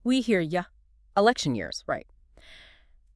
We hear ya. Election years, right.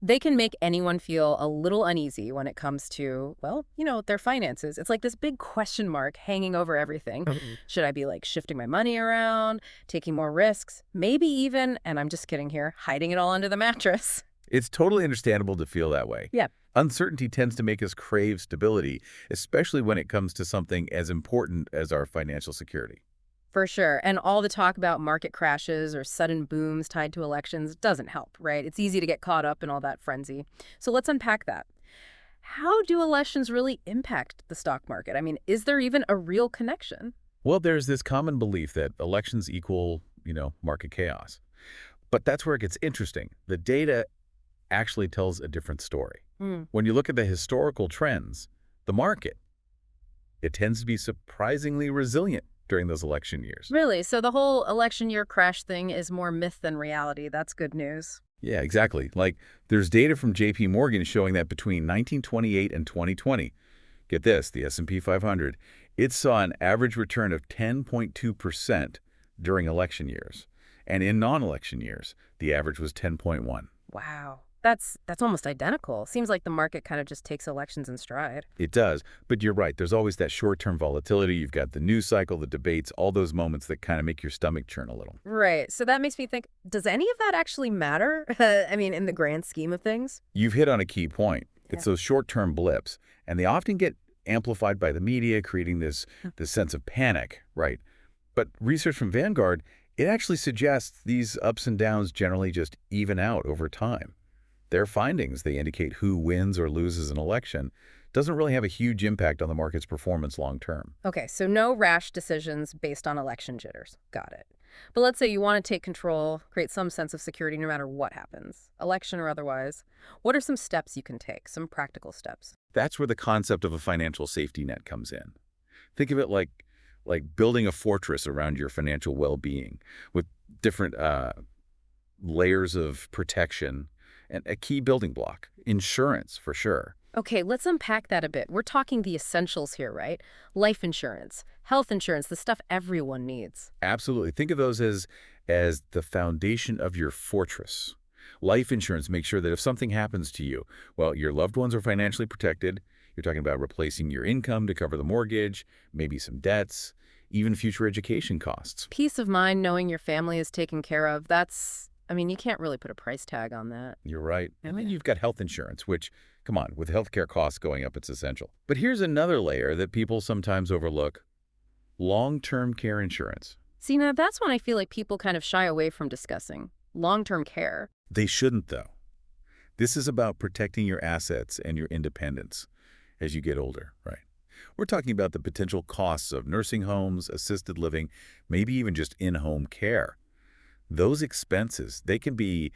They can make anyone feel a little uneasy when it comes to, well, their finances. It's like this big question mark hanging over everything. Should I be like shifting my money around, taking more risks, maybe even, and I'm just kidding here, hiding it all under the mattress? It's totally understandable to feel that way. Yeah. Uncertainty tends to make us crave stability, especially when it comes to something as important as our financial security. For sure. And all the talk about market crashes or sudden booms tied to elections doesn't help, right? It's easy to get caught up in all that frenzy. So let's unpack that. How do elections really impact the stock market? I mean, is there even a real connection? Well, there's this common belief that elections equal, market chaos. But that's where it gets interesting. The data actually tells a different story. Hmm. When you look at the historical trends, the market, it tends to be surprisingly resilient during those election years. Really? So the whole election year crash thing is more myth than reality. That's good news. Yeah, exactly. Like, there's data from JP Morgan showing that between 1928 and 2020, get this, the S&P 500, it saw an average return of 10.2% during election years. And in non-election years, the average was 10.1. Wow. That's almost identical. Seems like the market kind of just takes elections in stride. It does, but you're right. There's always that short-term volatility. You've got the news cycle, the debates, all those moments that kind of make your stomach churn a little. Right. So that makes me think, does any of that actually matter? I mean, in the grand scheme of things? You've hit on a key point. Yeah. It's those short-term blips, and they often get amplified by the media, creating this sense of panic, right? But research from Vanguard, it actually suggests these ups and downs generally just even out over time. Their findings, they indicate who wins or loses an election, doesn't really have a huge impact on the market's performance long term. Okay, so no rash decisions based on election jitters. Got it. But let's say you want to take control, create some sense of security no matter what happens, election or otherwise. What are some steps you can take, some practical steps? That's where the concept of a financial safety net comes in. Think of it like building a fortress around your financial well-being with different layers of protection and a key building block, insurance for sure. Okay, let's unpack that a bit. We're talking the essentials here, right? Life insurance, health insurance, the stuff everyone needs. Absolutely. Think of those as the foundation of your fortress. Life insurance makes sure that if something happens to you, well, your loved ones are financially protected. You're talking about replacing your income to cover the mortgage, maybe some debts, even future education costs. Peace of mind knowing your family is taken care of, I mean, you can't really put a price tag on that. You're right. And then Okay. you've got health insurance, which, come on, with healthcare costs going up, it's essential. But here's another layer that people sometimes overlook: long-term care insurance. See, now that's when I feel like people kind of shy away from discussing long-term care. They shouldn't, though. This is about protecting your assets and your independence as you get older, right? We're talking about the potential costs of nursing homes, assisted living, maybe even just in-home care. Those expenses, they can be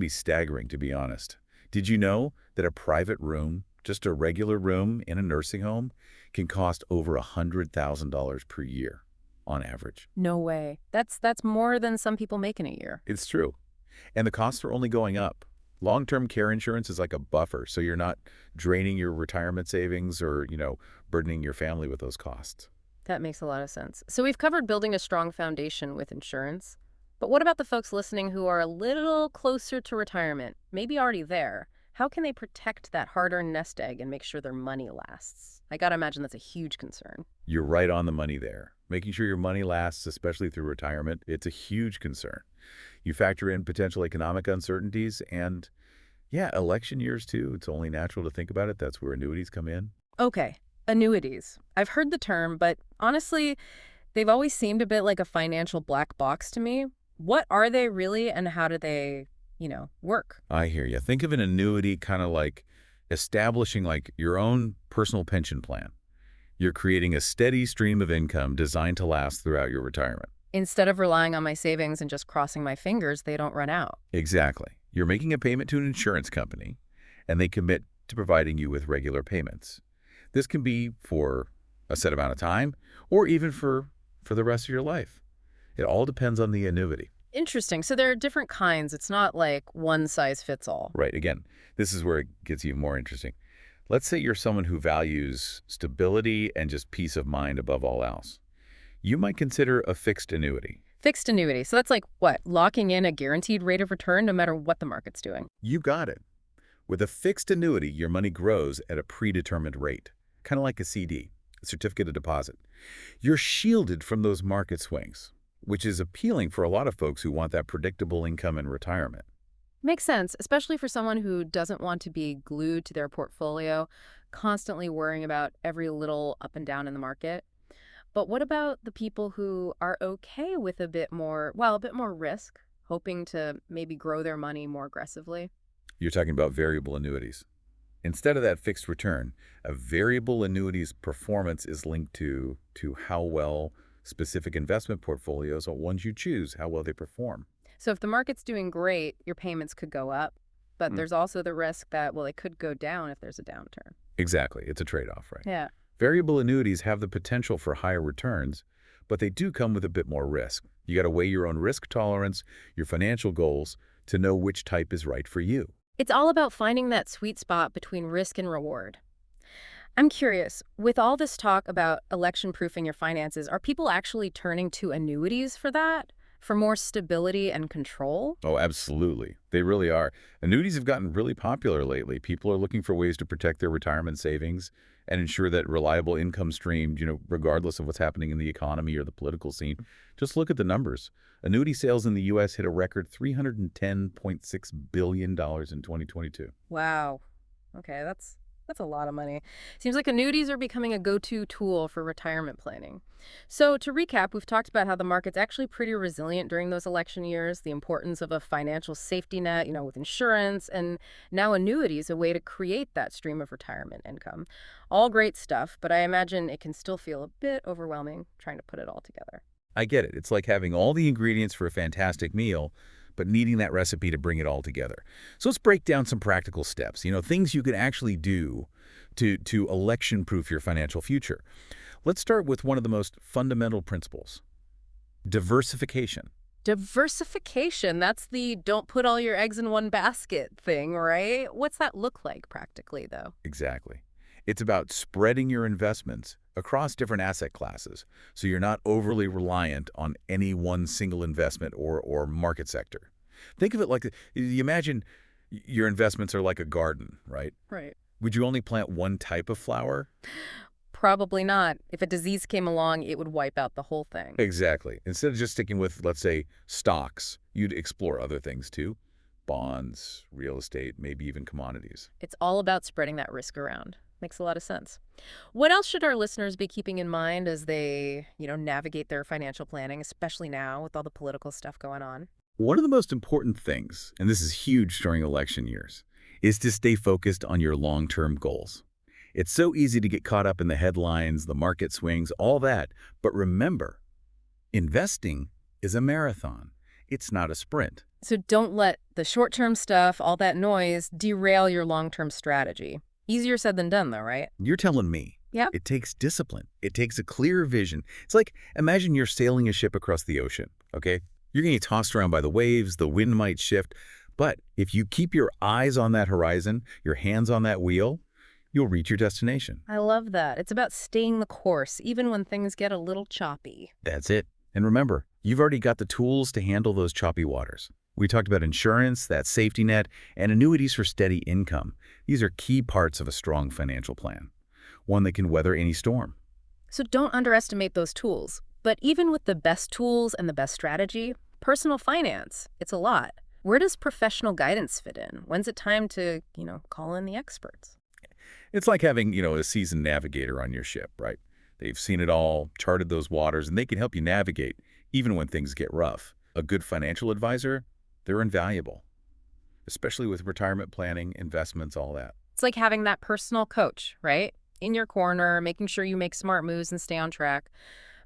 staggering, to be honest. Did you know that a private room, just a regular room in a nursing home, can cost over $100,000 per year on average? No way. That's more than some people make in a year. It's true. And the costs are only going up. Long-term care insurance is like a buffer, so you're not draining your retirement savings or, burdening your family with those costs. That makes a lot of sense. So we've covered building a strong foundation with insurance. But what about the folks listening who are a little closer to retirement, maybe already there? How can they protect that hard-earned nest egg and make sure their money lasts? I gotta imagine that's a huge concern. You're right on the money there. Making sure your money lasts, especially through retirement, it's a huge concern. You factor in potential economic uncertainties and, yeah, election years too. It's only natural to think about it. That's where annuities come in. Okay, annuities. I've heard the term, but honestly, they've always seemed a bit like a financial black box to me. What are they really, and how do they, work? I hear you. Think of an annuity kind of like establishing like your own personal pension plan. You're creating a steady stream of income designed to last throughout your retirement. Instead of relying on my savings and just crossing my fingers, they don't run out. Exactly. You're making a payment to an insurance company, and they commit to providing you with regular payments. This can be for a set amount of time or even for the rest of your life. It all depends on the annuity. Interesting. So there are different kinds. It's not like one size fits all. Right. Again, this is where it gets even more interesting. Let's say you're someone who values stability and just peace of mind above all else. You might consider a fixed annuity. Fixed annuity. So that's like what? Locking in a guaranteed rate of return no matter what the market's doing. You got it. With a fixed annuity, your money grows at a predetermined rate, kind of like a CD, a certificate of deposit. You're shielded from those market swings, which is appealing for a lot of folks who want that predictable income in retirement. Makes sense, especially for someone who doesn't want to be glued to their portfolio, constantly worrying about every little up and down in the market. But what about the people who are okay with a bit more, well, a bit more risk, hoping to maybe grow their money more aggressively? You're talking about variable annuities. Instead of that fixed return, a variable annuity's performance is linked to how well specific investment portfolios or ones you choose, how well they perform. So if the market's doing great, your payments could go up, but Mm. there's also the risk that, well, they could go down if there's a downturn. Exactly. It's a trade-off, right? Yeah. Variable annuities have the potential for higher returns, but they do come with a bit more risk. You got to weigh your own risk tolerance, your financial goals to know which type is right for you. It's all about finding that sweet spot between risk and reward. I'm curious, with all this talk about election proofing your finances, are people actually turning to annuities for that? For more stability and control? Oh, absolutely. They really are. Annuities have gotten really popular lately. People are looking for ways to protect their retirement savings and ensure that reliable income stream, regardless of what's happening in the economy or the political scene. Just look at the numbers. Annuity sales in the U.S. hit a record $310.6 billion in 2022. Wow. Okay, that's a lot of money. Seems like annuities are becoming a go-to tool for retirement planning. So to recap, we've talked about how the market's actually pretty resilient during those election years, the importance of a financial safety net, with insurance, and now annuities, a way to create that stream of retirement income. All great stuff, but I imagine it can still feel a bit overwhelming trying to put it all together. I get it. It's like having all the ingredients for a fantastic meal, but needing that recipe to bring it all together. So let's break down some practical steps, things you can actually do to election-proof your financial future. Let's start with one of the most fundamental principles, diversification. Diversification, that's the don't put all your eggs in one basket thing, right? What's that look like practically, though? Exactly. It's about spreading your investments across different asset classes so you're not overly reliant on any one single investment or market sector. Think of it like, you imagine your investments are like a garden, right? Right. Would you only plant one type of flower? Probably not. If a disease came along, it would wipe out the whole thing. Exactly. Instead of just sticking with, let's say, stocks, you'd explore other things too. Bonds, real estate, maybe even commodities. It's all about spreading that risk around. Makes a lot of sense. What else should our listeners be keeping in mind as they, navigate their financial planning, especially now with all the political stuff going on? One of the most important things, and this is huge during election years, is to stay focused on your long-term goals. It's so easy to get caught up in the headlines, the market swings, all that. But remember, investing is a marathon. It's not a sprint. So don't let the short-term stuff, all that noise, derail your long-term strategy. Easier said than done, though, right? You're telling me. Yeah. It takes discipline. It takes a clear vision. It's like, imagine you're sailing a ship across the ocean, okay? You're going to get tossed around by the waves, the wind might shift. But if you keep your eyes on that horizon, your hands on that wheel, you'll reach your destination. I love that. It's about staying the course, even when things get a little choppy. That's it. And remember, you've already got the tools to handle those choppy waters. We talked about insurance, that safety net, and annuities for steady income. These are key parts of a strong financial plan, one that can weather any storm. So don't underestimate those tools. But even with the best tools and the best strategy, personal finance, it's a lot. Where does professional guidance fit in? When's it time to, call in the experts? It's like having, a seasoned navigator on your ship, right? They've seen it all, charted those waters, and they can help you navigate even when things get rough. A good financial advisor, they're invaluable, especially with retirement planning, investments, all that. It's like having that personal coach, right? In your corner, making sure you make smart moves and stay on track.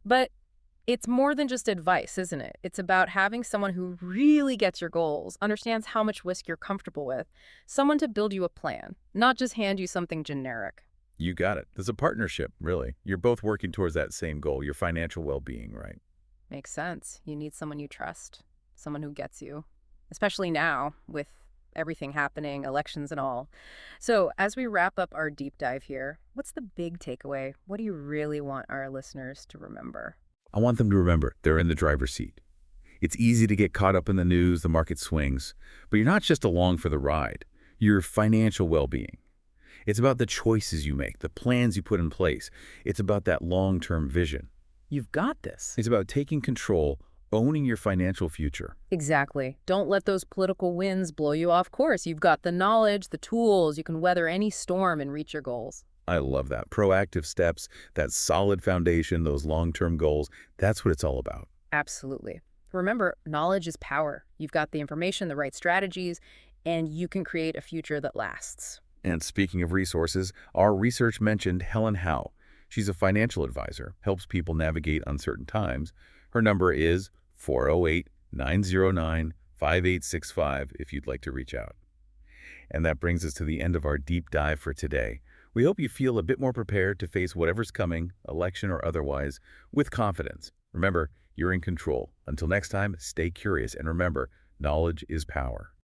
But it's more than just advice, isn't it? It's about having someone who really gets your goals, understands how much risk you're comfortable with, someone to build you a plan, not just hand you something generic. You got it. There's a partnership, really. You're both working towards that same goal, your financial well-being, right? Makes sense. You need someone you trust, someone who gets you, especially now with everything happening, elections and all. So as we wrap up our deep dive here, what's the big takeaway? What do you really want our listeners to remember? I want them to remember they're in the driver's seat. It's easy to get caught up in the news, the market swings, but you're not just along for the ride. Your financial well-being. It's about the choices you make, the plans you put in place. It's about that long-term vision. You've got this. It's about taking control, owning your financial future. Exactly. Don't let those political winds blow you off course. You've got the knowledge, the tools. You can weather any storm and reach your goals. I love that. Proactive steps, that solid foundation, those long-term goals, that's what it's all about. Absolutely. Remember, knowledge is power. You've got the information, the right strategies, and you can create a future that lasts. And speaking of resources, our research mentioned Helen Hou. She's a financial advisor, helps people navigate uncertain times. Her number is 408-909-5865 if you'd like to reach out. And that brings us to the end of our deep dive for today. We hope you feel a bit more prepared to face whatever's coming, election or otherwise, with confidence. Remember, you're in control. Until next time, stay curious and remember, knowledge is power.